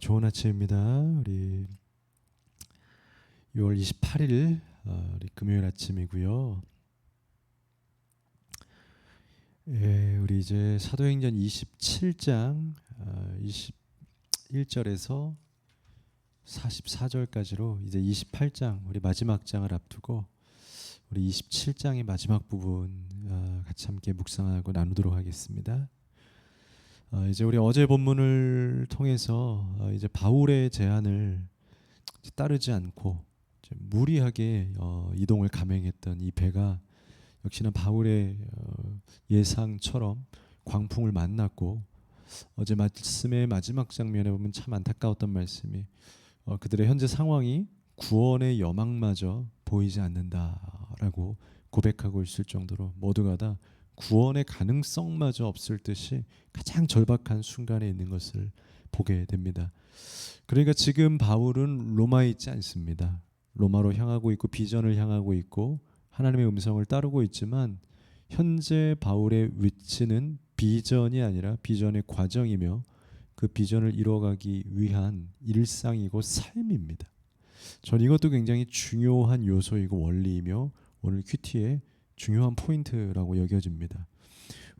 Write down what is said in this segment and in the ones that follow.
좋은 아침입니다. 우리 6월 28일 우리 금요일 아침이고요. 우리 이제 사도행전 27장 21절에서 44절까지로 이제 28장 우리 마지막 장을 앞두고 우리 27장의 마지막 부분 같이 함께 묵상하고 나누도록 하겠습니다. 이제 우리 어제 본문을 통해서 이제 바울의 제안을 따르지 않고 무리하게 이동을 감행했던 이 배가 역시나 바울의 예상처럼 광풍을 만났고, 어제 말씀의 마지막 장면에 보면 참 안타까웠던 말씀이 그들의 현재 상황이 구원의 여망마저 보이지 않는다라고 고백하고 있을 정도로 모두가 다 구원의 가능성마저 없을 듯이 가장 절박한 순간에 있는 것을 보게 됩니다. 그러니까 지금 바울은 로마에 있지 않습니다. 로마로 향하고 있고 비전을 향하고 있고 하나님의 음성을 따르고 있지만, 현재 바울의 위치는 비전이 아니라 비전의 과정이며 그 비전을 이뤄가기 위한 일상이고 삶입니다. 전 이것도 굉장히 중요한 요소이고 원리이며 오늘 큐티의 중요한 포인트라고 여겨집니다.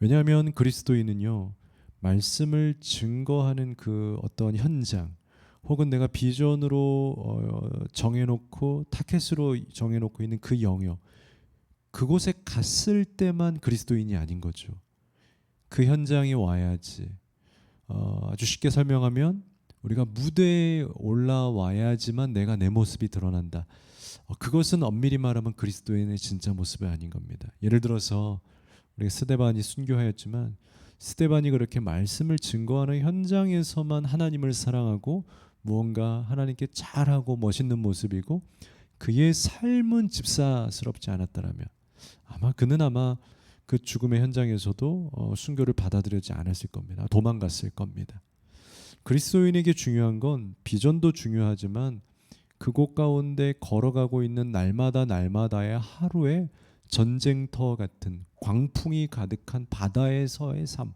왜냐하면 그리스도인은요, 말씀을 증거하는 그 어떤 현장 혹은 내가 비전으로 정해놓고 타켓으로 정해놓고 있는 그 영역, 그곳에 갔을 때만 그리스도인이 아닌 거죠. 그 현장에 와야지. 아주 쉽게 설명하면 우리가 무대에 올라와야지만 내가 내 모습이 드러난다. 그것은 엄밀히 말하면 그리스도인의 진짜 모습이 아닌 겁니다. 예를 들어서 우리가 스데반이 순교하였지만 스데반이 그렇게 말씀을 증거하는 현장에서만 하나님을 사랑하고 무언가 하나님께 잘하고 멋있는 모습이고 그의 삶은 집사스럽지 않았다라면 그는 아마 그 죽음의 현장에서도 순교를 받아들이지 않았을 겁니다. 도망갔을 겁니다. 그리스도인에게 중요한 건 비전도 중요하지만 그곳 가운데 걸어가고 있는 날마다의 하루의 전쟁터 같은 광풍이 가득한 바다에서의 삶.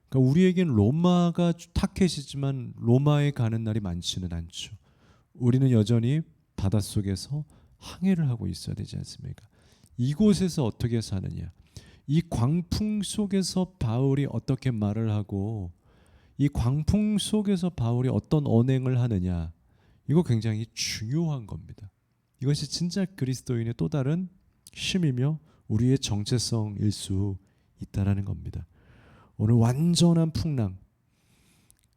그러니까 우리에겐 로마가 타켓이지만 로마에 가는 날이 많지는 않죠. 우리는 여전히 바닷속에서 항해를 하고 있어야 되지 않습니까? 이곳에서 어떻게 사느냐, 이 광풍 속에서 바울이 어떻게 말을 하고 이 광풍 속에서 바울이 어떤 언행을 하느냐, 이거 굉장히 중요한 겁니다. 이것이 진짜 그리스도인의 또 다른 힘이며 우리의 정체성일 수 있다라는 겁니다. 오늘 완전한 풍랑,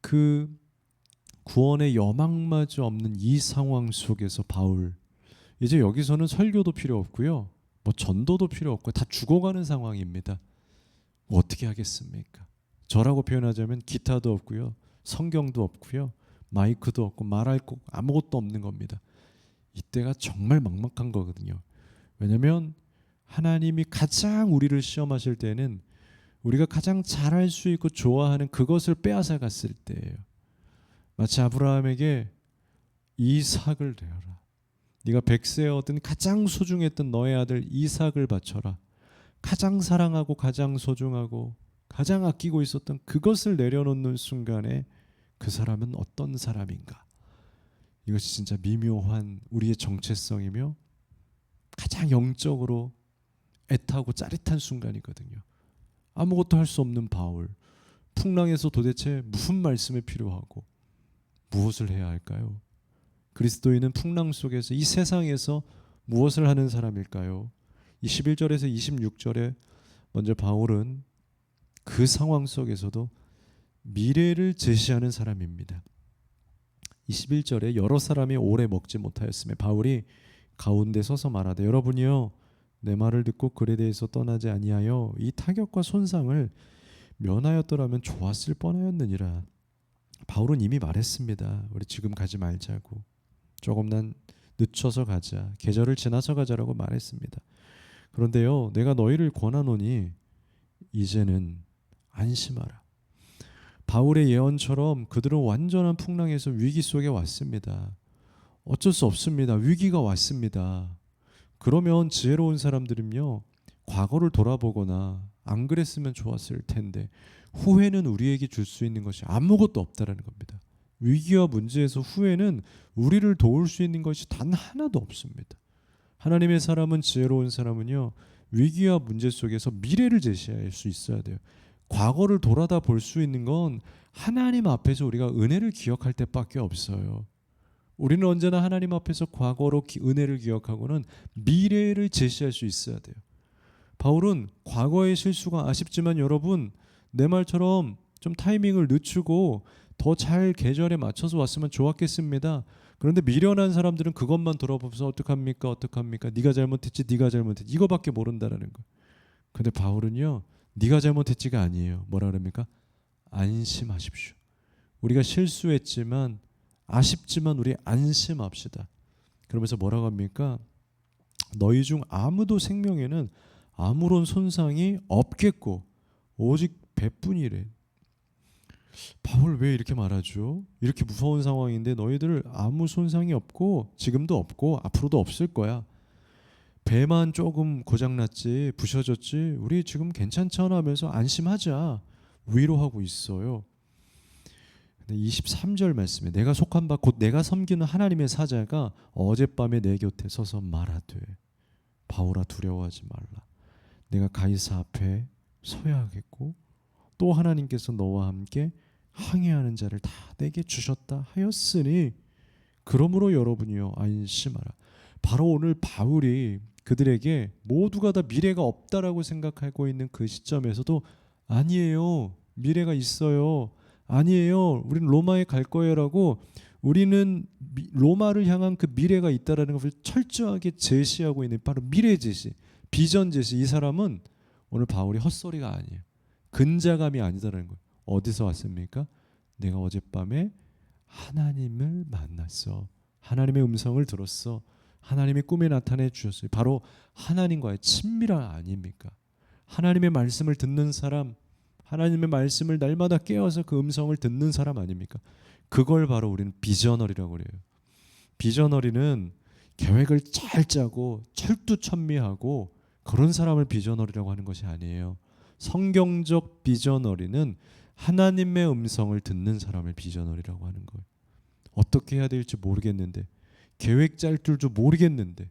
그 구원의 여망마저 없는 이 상황 속에서 바울, 이제 여기서는 설교도 필요 없고요, 뭐 전도도 필요 없고 다 죽어가는 상황입니다. 어떻게 하겠습니까? 저라고 표현하자면 기타도 없고요, 성경도 없고요, 마이크도 없고 말할 거 아무것도 없는 겁니다. 이때가 정말 막막한 거거든요. 왜냐하면 하나님이 가장 우리를 시험하실 때는 우리가 가장 잘할 수 있고 좋아하는 그것을 빼앗아 갔을 때예요. 마치 아브라함에게 이삭을 내어라. 네가 100세에 얻은 가장 소중했던 너의 아들 이삭을 바쳐라. 가장 사랑하고 가장 소중하고 가장 아끼고 있었던 그것을 내려놓는 순간에 그 사람은 어떤 사람인가? 이것이 진짜 미묘한 우리의 정체성이며 가장 영적으로 애타고 짜릿한 순간이거든요. 아무것도 할 수 없는 바울, 풍랑에서 도대체 무슨 말씀이 필요하고 무엇을 해야 할까요? 그리스도인은 풍랑 속에서 이 세상에서 무엇을 하는 사람일까요? 21절에서 26절에 먼저 바울은 그 상황 속에서도 미래를 제시하는 사람입니다. 21절에 여러 사람이 오래 먹지 못하였으며 바울이 가운데 서서 말하되 여러분이요 내 말을 듣고 글에 대해서 떠나지 아니하여 이 타격과 손상을 면하였더라면 좋았을 뻔하였느니라. 바울은 이미 말했습니다. 우리 지금 가지 말자고, 조금만 늦춰서 가자, 계절을 지나서 가자라고 말했습니다. 그런데요, 내가 너희를 권하노니 이제는 안심하라. 바울의 예언처럼 그들은 완전한 풍랑에서 위기 속에 왔습니다. 어쩔 수 없습니다. 위기가 왔습니다. 그러면 지혜로운 사람들은요, 과거를 돌아보거나 안 그랬으면 좋았을 텐데, 후회는 우리에게 줄 수 있는 것이 아무것도 없다라는 겁니다. 위기와 문제에서 후에는 우리를 도울 수 있는 것이 단 하나도 없습니다. 하나님의 사람은, 지혜로운 사람은요, 위기와 문제 속에서 미래를 제시할 수 있어야 돼요. 과거를 돌아다 볼 수 있는 건 하나님 앞에서 우리가 은혜를 기억할 때밖에 없어요. 우리는 언제나 하나님 앞에서 과거로 은혜를 기억하고는 미래를 제시할 수 있어야 돼요. 바울은 과거의 실수가 아쉽지만 여러분, 내 말처럼 좀 타이밍을 늦추고 더 잘 계절에 맞춰서 왔으면 좋았겠습니다. 그런데 미련한 사람들은 그것만 돌아보면서 어떡합니까? 어떡합니까? 네가 잘못했지, 네가 잘못했지, 이거밖에 모른다라는 거예요. 근데 바울은요, 네가 잘못했지가 아니에요. 뭐라 그럽니까? 안심하십시오. 우리가 실수했지만, 아쉽지만 우리 안심합시다. 그러면서 뭐라고 합니까? 너희 중 아무도 생명에는 아무런 손상이 없겠고 오직 배뿐이래. 바울 왜 이렇게 말하죠? 이렇게 무서운 상황인데 너희들 아무 손상이 없고 지금도 없고 앞으로도 없을 거야. 배만 조금 고장났지, 부셔졌지, 우리 지금 괜찮잖아 하면서 안심하자 위로하고 있어요. 근데 23절 말씀에 내가 속한 바 곧 내가 섬기는 하나님의 사자가 어젯밤에 내 곁에 서서 말하되 바울아 두려워하지 말라. 내가 가이사 앞에 서야 하겠고 또 하나님께서 너와 함께 항해하는 자를 다 내게 주셨다 하였으니 그러므로 여러분이요 안심하라. 바로 오늘 바울이 그들에게 모두가 다 미래가 없다라고 생각하고 있는 그 시점에서도 아니에요, 미래가 있어요, 아니에요, 우리는 로마에 갈 거예요라고, 우리는 로마를 향한 그 미래가 있다라는 것을 철저하게 제시하고 있는 바로 미래 제시, 비전 제시. 이 사람은 오늘 바울이 헛소리가 아니에요. 근자감이 아니다라는 거예요. 어디서 왔습니까? 내가 어젯밤에 하나님을 만났어. 하나님의 음성을 들었어. 하나님이 꿈에 나타내 주셨어요. 바로 하나님과의 친밀함 아닙니까? 하나님의 말씀을 듣는 사람, 하나님의 말씀을 날마다 깨어서 그 음성을 듣는 사람 아닙니까? 그걸 바로 우리는 비저너리라고 그래요. 비저너리는 계획을 잘 짜고 철두철미하고 그런 사람을 비저너리라고 하는 것이 아니에요. 성경적 비저너리는 하나님의 음성을 듣는 사람을 비저너리라고 하는 거예요. 어떻게 해야 될지 모르겠는데, 계획 짤 줄도 모르겠는데,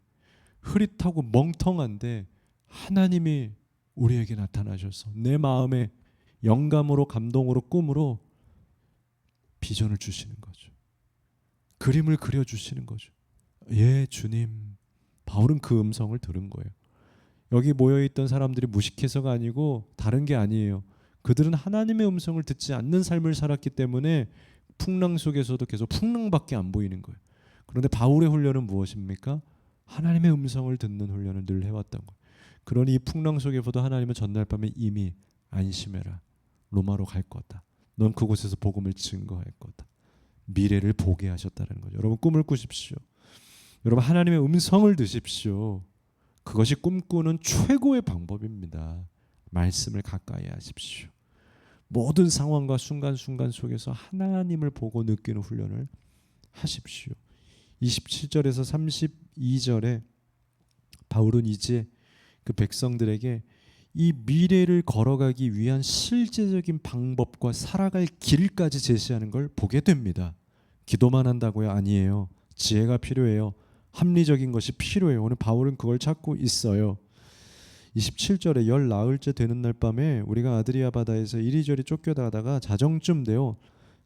흐릿하고 멍텅한데 하나님이 우리에게 나타나셔서 내 마음에 영감으로, 감동으로, 꿈으로 비전을 주시는 거죠. 그림을 그려주시는 거죠. 예, 주님. 바울은 그 음성을 들은 거예요. 여기 모여있던 사람들이 무식해서가 아니고 다른 게 아니에요. 그들은 하나님의 음성을 듣지 않는 삶을 살았기 때문에 풍랑 속에서도 계속 풍랑밖에 안 보이는 거예요. 그런데 바울의 훈련은 무엇입니까? 하나님의 음성을 듣는 훈련을 늘 해왔던 거예요. 그러니 이 풍랑 속에서도 하나님은 전날 밤에 이미 안심해라. 로마로 갈 거다. 넌 그곳에서 복음을 증거할 거다. 미래를 보게 하셨다는 거죠. 여러분 꿈을 꾸십시오. 여러분 하나님의 음성을 드십시오. 그것이 꿈꾸는 최고의 방법입니다. 말씀을 가까이 하십시오. 모든 상황과 순간순간 속에서 하나님을 보고 느끼는 훈련을 하십시오. 27절에서 32절에 바울은 이제 그 백성들에게 이 미래를 걸어가기 위한 실제적인 방법과 살아갈 길까지 제시하는 걸 보게 됩니다. 기도만 한다고요? 아니에요. 지혜가 필요해요. 합리적인 것이 필요해요. 오늘 바울은 그걸 찾고 있어요. 27절에 열 나흘째 되는 날 밤에 우리가 아드리아 바다에서 이리저리 쫓겨다가 자정쯤 되어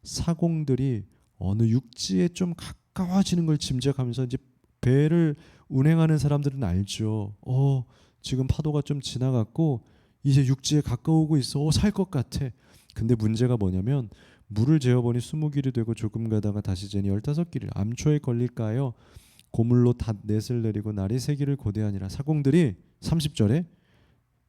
사공들이 어느 육지에 좀 가까워지는 걸 짐작하면서, 이제 배를 운행하는 사람들은 알죠. 지금 파도가 좀 지나갔고 이제 육지에 가까우고 있어. 살 것 같아. 근데 문제가 뭐냐면 물을 재어보니 20길이 되고 조금 가다가 다시 재니 15길이. 암초에 걸릴까요? 고물로 닷넷을 내리고 날이 새기를 고대하니라. 사공들이 30절에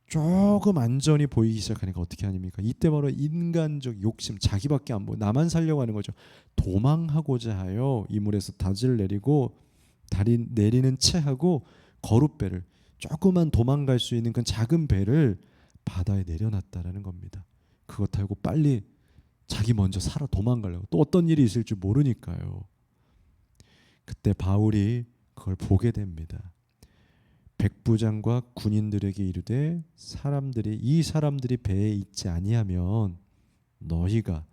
조금 안전이 보이기 시작하니까 어떻게 하십니까? 이때 바로 인간적 욕심, 자기밖에 안 보여. 나만 살려고 하는 거죠. 도망하고자 하여 이물에서 닷을 내리고 다리 내리는 채 하고 거룻배를, 조그만 도망갈 수 있는 그 작은 배를 바다에 내려놨다라는 겁니다. 그것 타고 빨리 자기 먼저 살아 도망가려고. 또 어떤 일이 있을지 모르니까요. 그때 바울이 그걸 보게 됩니다. 백부장과 군인들에게 이르되 이 사람들이 배에 있지 아니하면 너희가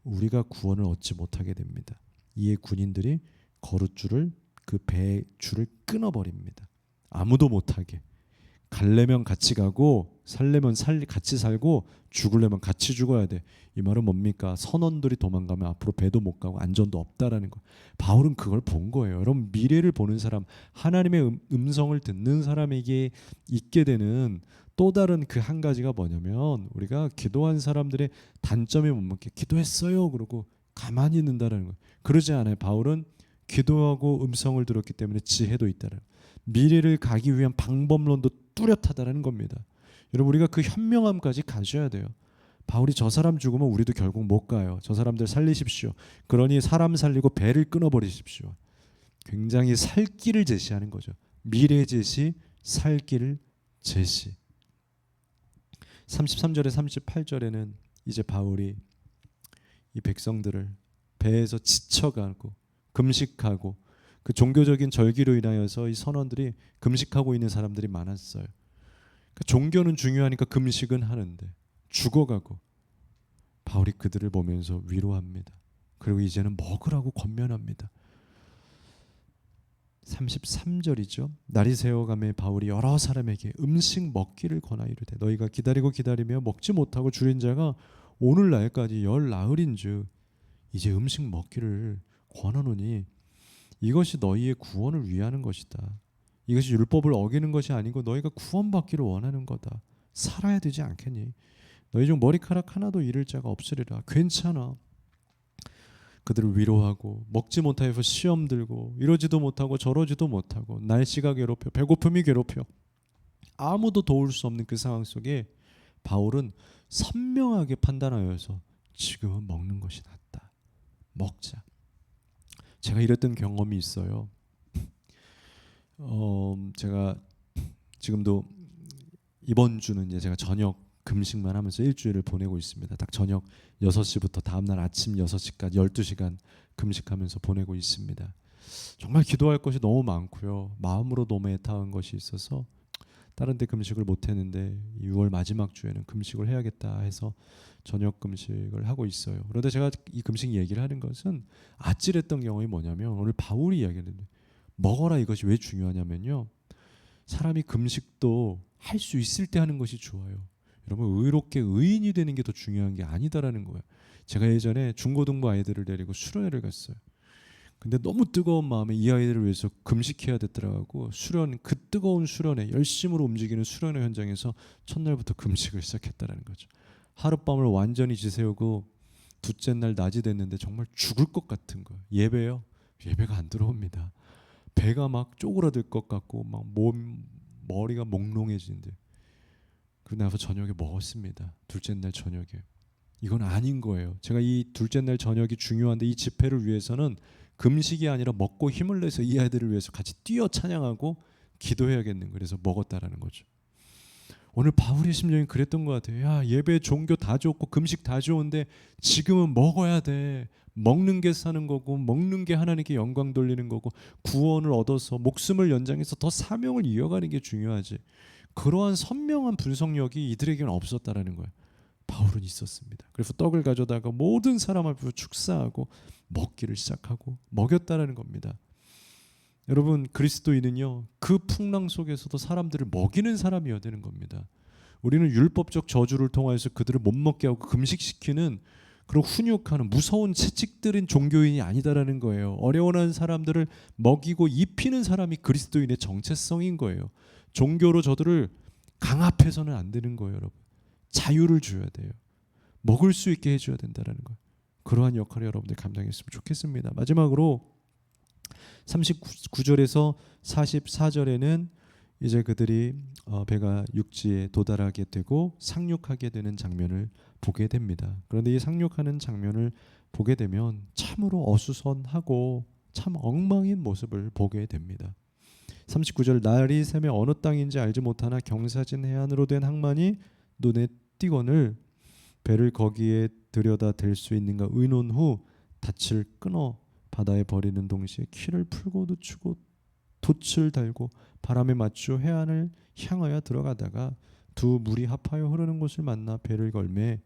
우리가 구원을 얻지 못하게 됩니다. 이에 군인들이 거룻줄을 그 배의 줄을 끊어버립니다. 아무도 못하게. 갈래면 같이 가고 살려면 같이 살고 죽으려면 같이 죽어야 돼. 이 말은 뭡니까? 선원들이 도망가면 앞으로 배도 못 가고 안전도 없다라는 거. 바울은 그걸 본 거예요. 여러분, 미래를 보는 사람, 하나님의 음성을 듣는 사람에게 있게 되는 또 다른 그 한 가지가 뭐냐면, 우리가 기도한 사람들의 단점이 뭡니까? 기도했어요 그러고 가만히 있는다라는 거예요. 그러지 않아요. 바울은 기도하고 음성을 들었기 때문에 지혜도 있다라는 거예요. 미래를 가기 위한 방법론도 뚜렷하다는 겁니다. 여러분, 우리가 그 현명함까지 가져야 돼요. 바울이 저 사람 죽으면 우리도 결국 못 가요. 저 사람들 살리십시오. 그러니 사람 살리고 배를 끊어버리십시오. 굉장히 살 길을 제시하는 거죠. 미래 제시, 살 길을 제시. 33절에 38절에는 이제 바울이 이 백성들을 배에서 지쳐가고 금식하고, 그 종교적인 절기로 인하여서 이 선원들이 금식하고 있는 사람들이 많았어요. 그러니까 종교는 중요하니까 금식은 하는데 죽어가고, 바울이 그들을 보면서 위로합니다. 그리고 이제는 먹으라고 권면합니다. 33절이죠. 날이 새어가매 바울이 여러 사람에게 음식 먹기를 권하 이르되 너희가 기다리고 기다리며 먹지 못하고 줄인 자가 오늘날까지 열 나흘인즉 이제 음식 먹기를 권하노니 이것이 너희의 구원을 위하는 것이다. 이것이 율법을 어기는 것이 아니고 너희가 구원받기를 원하는 거다. 살아야 되지 않겠니? 너희 중 머리카락 하나도 잃을 자가 없으리라. 괜찮아. 그들을 위로하고, 먹지 못하여서 시험 들고 이러지도 못하고 저러지도 못하고 날씨가 괴롭혀 배고픔이 괴롭혀 아무도 도울 수 없는 그 상황 속에 바울은 선명하게 판단하여서 지금은 먹는 것이 낫다. 먹자. 제가 이랬던 경험이 있어요. 제가 지금도 이번 주는 이제 제가 저녁 금식만 하면서 일주일을 보내고 있습니다. 딱 저녁 6시부터 다음날 아침 6시까지 12시간 금식하면서 보내고 있습니다. 정말 기도할 것이 너무 많고요. 마음으로 너무 애타한 것이 있어서 다른 데 금식을 못했는데 6월 마지막 주에는 금식을 해야겠다 해서 저녁 금식을 하고 있어요. 그런데 제가 이 금식 얘기를 하는 것은 아찔했던 경험이 뭐냐면, 오늘 바울이 이야기하는데 먹어라, 이것이 왜 중요하냐면요, 사람이 금식도 할 수 있을 때 하는 것이 좋아요. 여러분, 의롭게 의인이 되는 게 더 중요한 게 아니다라는 거예요. 제가 예전에 중고등부 아이들을 데리고 수련회를 갔어요. 근데 너무 뜨거운 마음에 이 아이들을 위해서 금식해야 됐더라고. 그 뜨거운 수련회, 열심으로 움직이는 수련회 현장에서 첫날부터 금식을 시작했다라는 거죠. 하룻밤을 완전히 지새우고 둘째 날 낮이 됐는데 정말 죽을 것 같은 거예요. 예배요? 예배가 안 들어옵니다. 배가 막 쪼그라들 것 같고 막 머리가 몽롱해지는데, 그러고 나서 저녁에 먹었습니다. 둘째 날 저녁에. 이건 아닌 거예요. 제가 이 둘째 날 저녁이 중요한데 이 집회를 위해서는 금식이 아니라 먹고 힘을 내서 이 아이들을 위해서 같이 뛰어 찬양하고 기도해야겠는 거예요. 그래서 먹었다라는 거죠. 오늘 바울의 심정이 그랬던 것 같아요. 야, 예배 종교 다 좋고 금식 다 좋은데 지금은 먹어야 돼. 먹는 게 사는 거고, 먹는 게 하나님께 영광 돌리는 거고, 구원을 얻어서 목숨을 연장해서 더 사명을 이어가는 게 중요하지. 그러한 선명한 분석력이 이들에게는 없었다라는 거예요. 바울은 있었습니다. 그래서 떡을 가져다가 모든 사람 앞에서 축사하고 먹기를 시작하고 먹였다라는 겁니다. 여러분, 그리스도인은요, 그 풍랑 속에서도 사람들을 먹이는 사람이어야 되는 겁니다. 우리는 율법적 저주를 통해서 그들을 못 먹게 하고 금식시키는 그런 훈육하는 무서운 채찍들인 종교인이 아니다라는 거예요. 어려워하는 사람들을 먹이고 입히는 사람이 그리스도인의 정체성인 거예요. 종교로 저들을 강압해서는 안 되는 거예요, 여러분. 자유를 줘야 돼요. 먹을 수 있게 해줘야 된다라는 거예요. 그러한 역할을 여러분들 감당했으면 좋겠습니다. 마지막으로 39절에서 44절에는 이제 그들이 배가 육지에 도달하게 되고 상륙하게 되는 장면을 보게 됩니다. 그런데 이 상륙하는 장면을 보게 되면 참으로 어수선하고 참 엉망인 모습을 보게 됩니다. 39절, 날이 새며 어느 땅인지 알지 못하나 경사진 해안으로 된 항만이 눈에 띄거늘 배를 거기에 들여다 댈 수 있는가 의논 후 닻을 끊어 바다에 버리는 동시에 키를 풀고 늦추고 돛을 달고 바람에 맞추어 해안을 향하여 들어가다가 두 물이 합하여 흐르는 곳을 만나 배를 걸매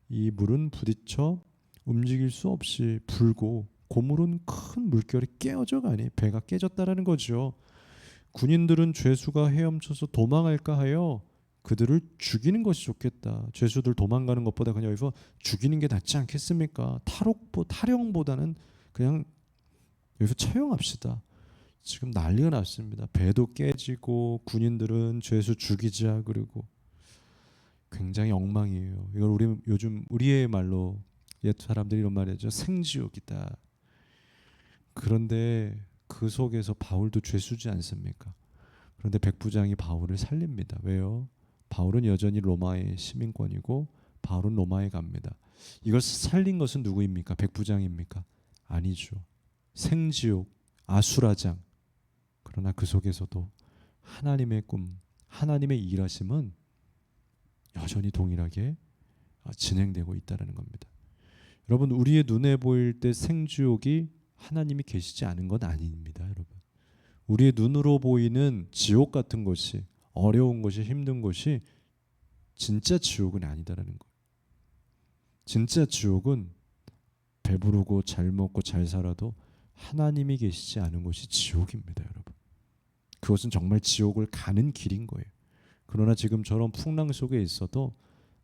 이 물은 부딪혀 움직일 수 없이 불고 고물은 큰 물결이 깨어져 가니 배가 깨졌다라는 거죠. 군인들은 죄수가 헤엄쳐서 도망할까 하여 그들을 죽이는 것이 좋겠다. 죄수들 도망가는 것보다 그냥 여기서 죽이는 게 낫지 않겠습니까? 탈영보다는 그냥 여기서 처형합시다. 지금 난리가 났습니다. 배도 깨지고 군인들은 죄수 죽이자 그러고 굉장히 엉망이에요. 이걸 요즘 우리의 말로 옛 사람들이 이런 말이죠. 생지옥이다. 그런데 그 속에서 바울도 죄수지 않습니까? 그런데 백부장이 바울을 살립니다. 왜요? 바울은 여전히 로마의 시민권이고 바울은 로마에 갑니다. 이걸 살린 것은 누구입니까? 백부장입니까? 아니죠. 생지옥, 아수라장. 그러나 그 속에서도 하나님의 꿈, 하나님의 일하심은 여전히 동일하게 진행되고 있다는 겁니다. 여러분, 우리의 눈에 보일 때 생지옥이 하나님이 계시지 않은 건 아닙니다. 여러분, 우리의 눈으로 보이는 지옥 같은 것이, 어려운 것이, 힘든 것이 진짜 지옥은 아니다라는 거예요. 진짜 지옥은 배부르고 잘 먹고 잘 살아도 하나님이 계시지 않은 것이 지옥입니다. 여러분, 그것은 정말 지옥을 가는 길인 거예요. 그러나 지금 저런 풍랑 속에 있어도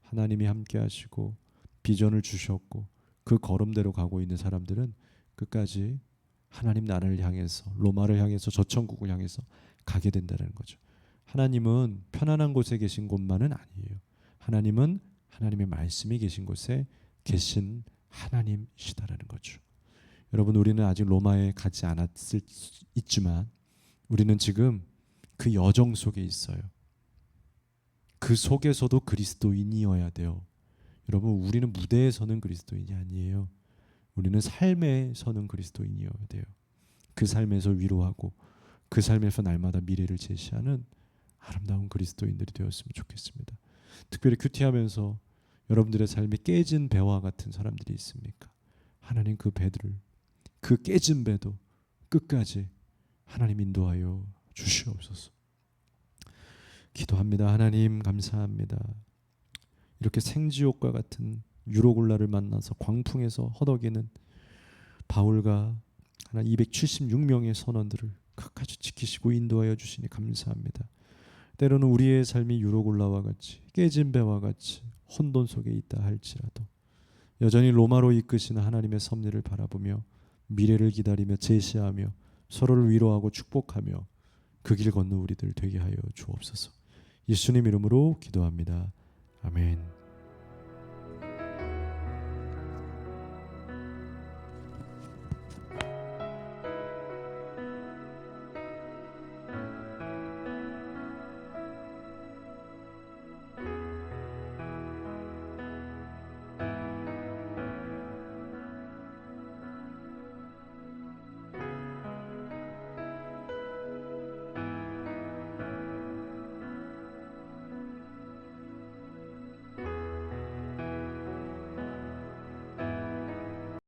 하나님이 함께 하시고 비전을 주셨고 그 걸음대로 가고 있는 사람들은 끝까지 하나님 나라를 향해서, 로마를 향해서, 저천국을 향해서 가게 된다는 거죠. 하나님은 편안한 곳에 계신 곳만은 아니에요. 하나님은 하나님의 말씀이 계신 곳에 계신 하나님이시다라는 거죠. 여러분, 우리는 아직 로마에 가지 않았을 있지만 우리는 지금 그 여정 속에 있어요. 그 속에서도 그리스도인이어야 돼요. 여러분, 우리는 무대에 서는 그리스도인이 아니에요. 우리는 삶에 서는 그리스도인이어야 돼요. 그 삶에서 위로하고 그 삶에서 날마다 미래를 제시하는 아름다운 그리스도인들이 되었으면 좋겠습니다. 특별히 큐티하면서 여러분들의 삶이 깨진 배와 같은 사람들이 있습니까? 하나님 그 배들을, 그 깨진 배도 끝까지 하나님 인도하여 주시옵소서. 기도합니다. 하나님 감사합니다. 이렇게 생지옥과 같은 유로굴라를 만나서 광풍에서 허덕이는 바울과 하나 276명의 선원들을 끝까지 지키시고 인도하여 주시니 감사합니다. 때로는 우리의 삶이 유로굴라와 같이 깨진 배와 같이 혼돈 속에 있다 할지라도 여전히 로마로 이끄시는 하나님의 섭리를 바라보며 미래를 기다리며 제시하며 서로를 위로하고 축복하며 그 길 걷는 우리들 되게 하여 주옵소서. 예수님 이름으로 기도합니다. 아멘.